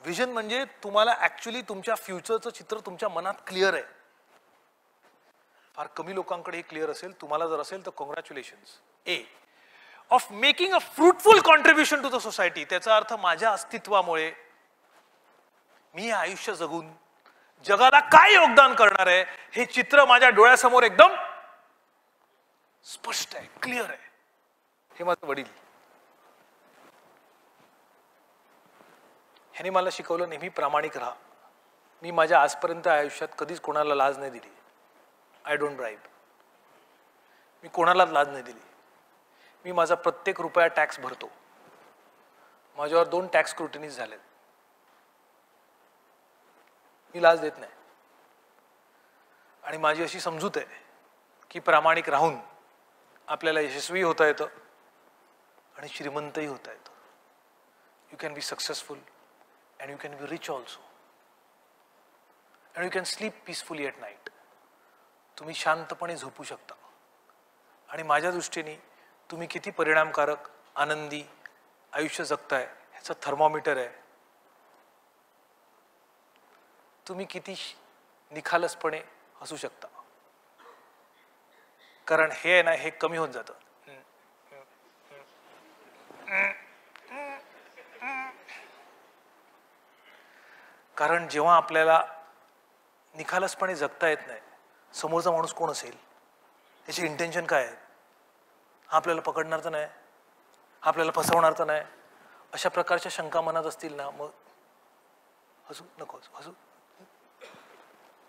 Vision म्हणजे तुम्हाला actually तुमच्या फ्युचरचं चित्र तुमच्या मनात क्लिअर आहे. फार कमी लोकांकडे हे क्लिअर असेल. तुम्हाला जर असेल तर congratulations. A of making a fruitful contribution to the society. त्याचा अर्थ माझ्या अस्तित्वामुळे मी आयुष्य जगून जगाला काय योगदान करणार आहे हे चित्र माझ्या डोळ्यासमोर एकदम स्पष्ट आहे, क्लिअर आहे. हे माझे वडील, ह्याने मला शिकवलं नेहमी प्रामाणिक राहा. मी माझ्या आजपर्यंत आयुष्यात कधीच कोणाला लाज नाही दिली. I don't bribe. मी कोणालाच लाज नाही दिली. मी माझा प्रत्येक रुपया टॅक्स भरतो. माझ्यावर 2 टॅक्स स्क्रुटिनीज झालेत. मी लाज देत नाही. आणि माझी अशी समजूत आहे की प्रामाणिक राहून आपल्याला यशस्वी होता येतं आणि श्रीमंतही होता येतं. You can be successful and you can be rich also and you can sleep peacefully at night. तुम्ही शांतपणे झोपू शकता. आणि माझ्या दृष्टीने तुम्ही किती परिणामकारक आनंदी आयुष्य जगताय ह्याचा थर्मोमीटर आहे. तुम्ही किती निखालसपणे हसू शकता. कारण हे आहे ना, हे कमी होत जातं. कारण जेव्हा आपल्याला निखालसपणे जगता येत नाही, समोरचा माणूस कोण असेल, त्याची इंटेन्शन काय आहे, हा आपल्याला पकडणार तर नाही, हा आपल्याला फसवणार तर नाही, अशा प्रकारच्या शंका मनात असतील ना, मग हसू नको हसू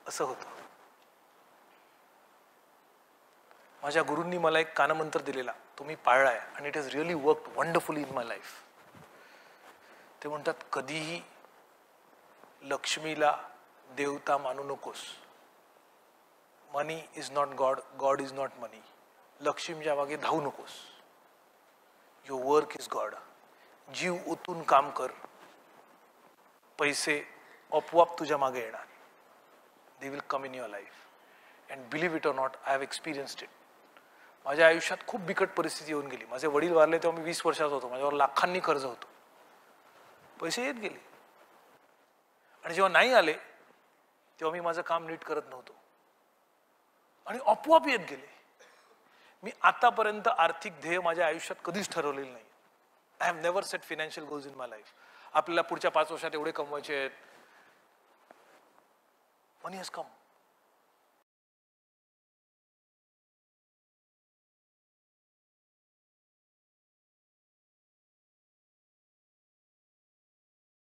असं होतं. माझ्या गुरूंनी मला एक कानमंत्र दिलेला, तो मी पाळलाय आणि it has really worked wonderfully in my life. ते म्हणतात, कधीही लक्ष्मीला देवता मानू नकोस. Money is not God, God is not money. लक्ष्मीच्या मागे धावू नकोस. Your work is God. जीव ओतून काम कर, पैसे आपोआप तुझ्या मागे येणार. They will come in your life. And believe it or not, I have experienced it. माझ्या आयुष्यात खूप बिकट परिस्थिती येऊन गेली. माझे वडील वारले तेव्हा मी 20 वर्षाचा होतो. माझ्यावर लाखांनी कर्ज होतं. पैसे येत गेले आणि जेव्हा नाही आले तेव्हा मी माझं काम नीट करत नव्हतो आणि आपोआप येत गेले. मी आतापर्यंत आर्थिक ध्येय माझ्या आयुष्यात कधीच ठरवलेलं नाही. I have never set financial goals in my life. आपल्याला पुढच्या 5 वर्षात एवढे कमवायचे आहेत. मनी हॅज कम.